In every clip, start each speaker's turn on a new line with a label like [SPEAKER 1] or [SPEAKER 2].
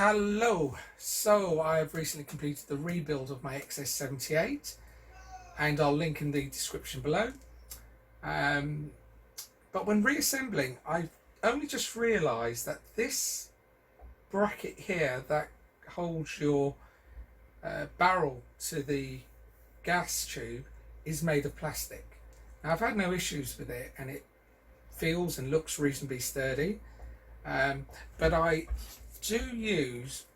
[SPEAKER 1] Hello, so I have recently completed the rebuild of my XS78 and I'll link in the description below. But when reassembling, I only just realised that this bracket here that holds your barrel to the gas tube is made of plastic. Now I've had no issues with it and it feels and looks reasonably sturdy, but I do use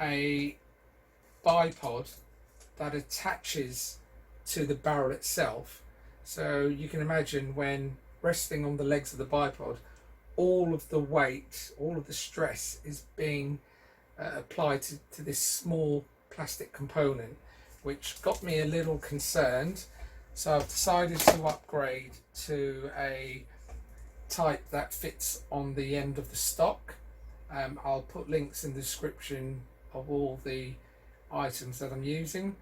[SPEAKER 1] a bipod that attaches to the barrel itself, so you can imagine when resting on the legs of the bipod, all of the weight, all of the stress is being applied to this small plastic component, which got me a little concerned. So I've decided to upgrade to a type that fits on the end of the stock. I'll put links in the description of all the items that I'm using.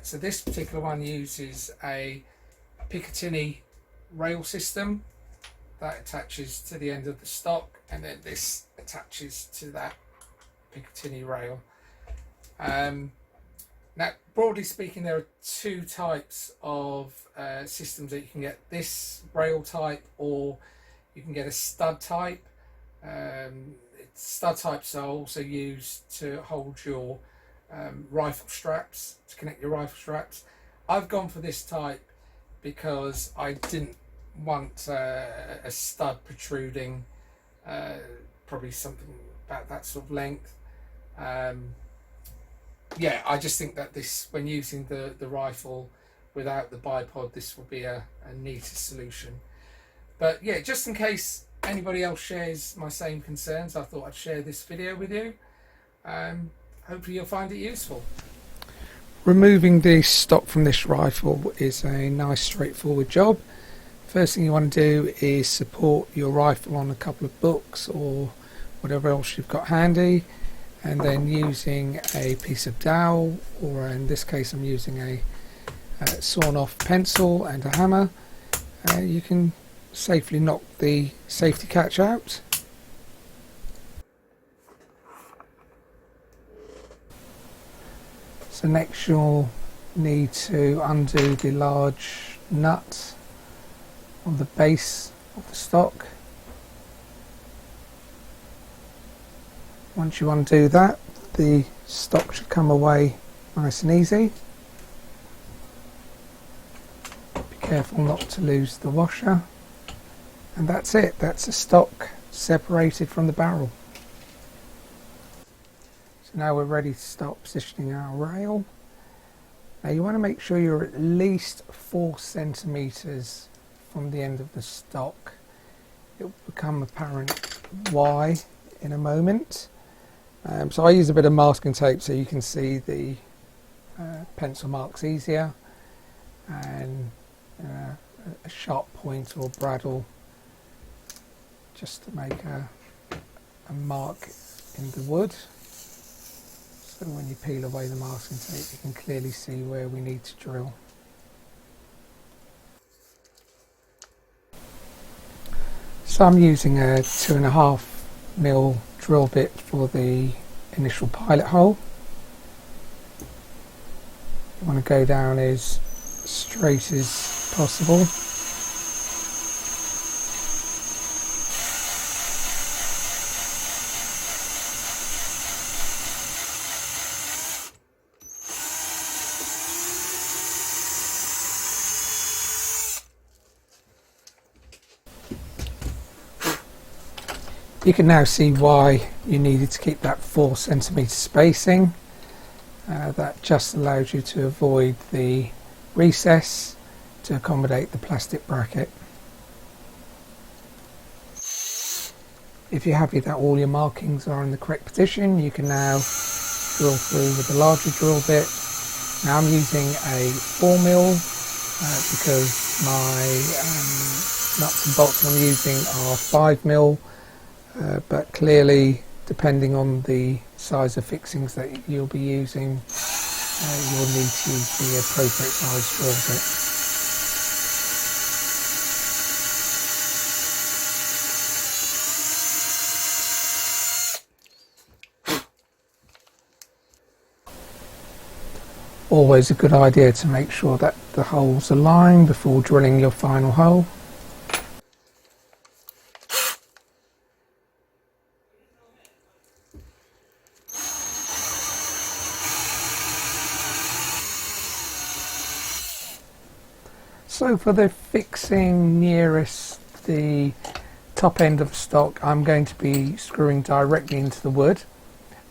[SPEAKER 1] So this particular one uses a Picatinny rail system that attaches to the end of the stock, and then this attaches to that Picatinny rail. Now, broadly speaking, there are two types of systems that you can get: this rail type, or you can get a stud type. Stud types are also used to hold your rifle straps, to connect your rifle straps. I've gone for this type because I didn't want a stud protruding, probably something about that sort of length. Yeah, I just think that this, when using the rifle without the bipod, this will be a neater solution. But yeah, just in case anybody else shares my same concerns, I thought I'd share this video with you. Hopefully you'll find it useful. Removing the stock from this rifle is a nice straightforward job. First thing you want to do is support your rifle on a couple of books or whatever else you've got handy, and then using a piece of dowel, or in this case I'm using a sawn off pencil and a hammer, you can safely knock the safety catch out. So next you'll need to undo the large nut on the base of the stock. Once you undo that, the stock should come away nice and easy. Be careful not to lose the washer. And that's it, that's the stock separated from the barrel. So now we're ready to start positioning our rail. Now you want to make sure you're at least 4 centimeters from the end of the stock. It will become apparent why in a moment. So I use a bit of masking tape so you can see the pencil marks easier, and a sharp point or bradawl just to make a mark in the wood, so when you peel away the masking tape you can clearly see where we need to drill. So I'm using a 2.5mm drill bit for the initial pilot hole. You want to go down as straight as possible. You can now see why you needed to keep that 4 centimeter spacing. That just allows you to avoid the recess to accommodate the plastic bracket. If you're happy that all your markings are in the correct position, you can now drill through with a larger drill bit. Now I'm using a 4mm because my nuts and bolts I'm using are 5mm. But clearly, depending on the size of fixings that you'll be using, you'll need to use the appropriate size drill bit. Always a good idea to make sure that the holes are lined before drilling your final hole. So for the fixing nearest the top end of the stock, I'm going to be screwing directly into the wood,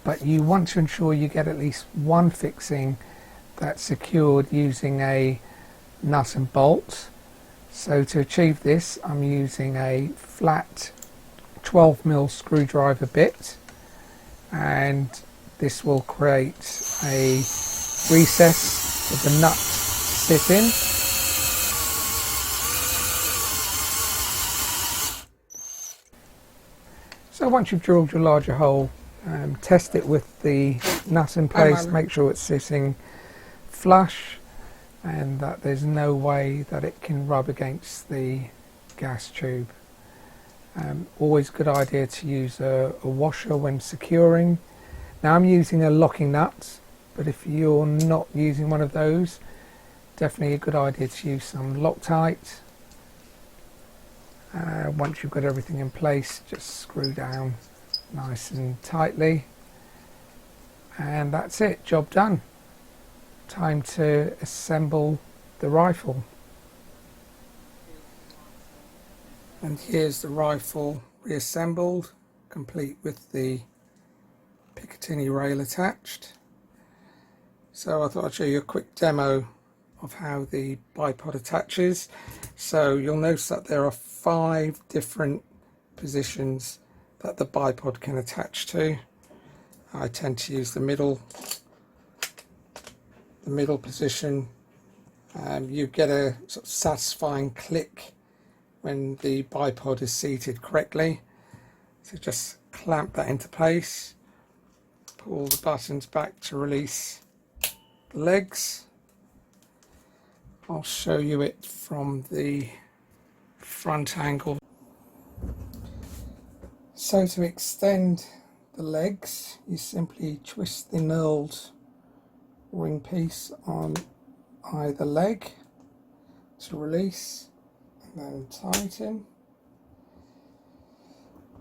[SPEAKER 1] but you want to ensure you get at least one fixing that's secured using a nut and bolt. So to achieve this, I'm using a flat 12mm screwdriver bit, and this will create a recess for the nut to sit in. So once you've drilled your larger hole, test it with the nut in place, make sure it's sitting flush and that there's no way that it can rub against the gas tube. Always a good idea to use a washer when securing. Now I'm using a locking nut, but if you're not using one of those, definitely a good idea to use some Loctite. Once you've got everything in place, just screw down nice and tightly, and that's it, job done. Time to assemble the rifle. And here's the rifle reassembled, complete with the Picatinny rail attached. So I thought I'd show you a quick demo of how the bipod attaches. So you'll notice that there are 5 different positions that the bipod can attach to. I tend to use the middle position. You get a sort of satisfying click when the bipod is seated correctly. So just clamp that into place, pull the buttons back to release the legs. I'll show you it from the front angle. So to extend the legs, you simply twist the knurled ring piece on either leg to release and then tighten.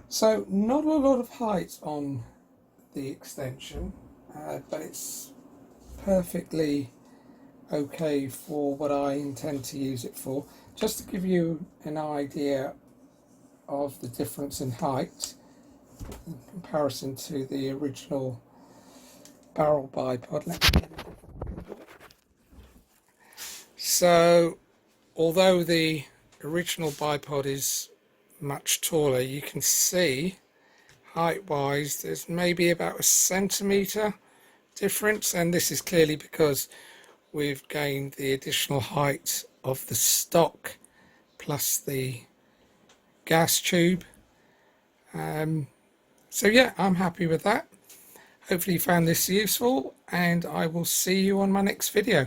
[SPEAKER 1] So not a lot of height on the extension, but it's perfectly okay for what I intend to use it for. Just to give you an idea of the difference in height in comparison to the original barrel bipod. So although the original bipod is much taller, you can see height wise there's maybe about a centimetre difference, and this is clearly because we've gained the additional height of the stock plus the gas tube. So yeah, I'm happy with that. Hopefully you found this useful, and I will see you on my next video.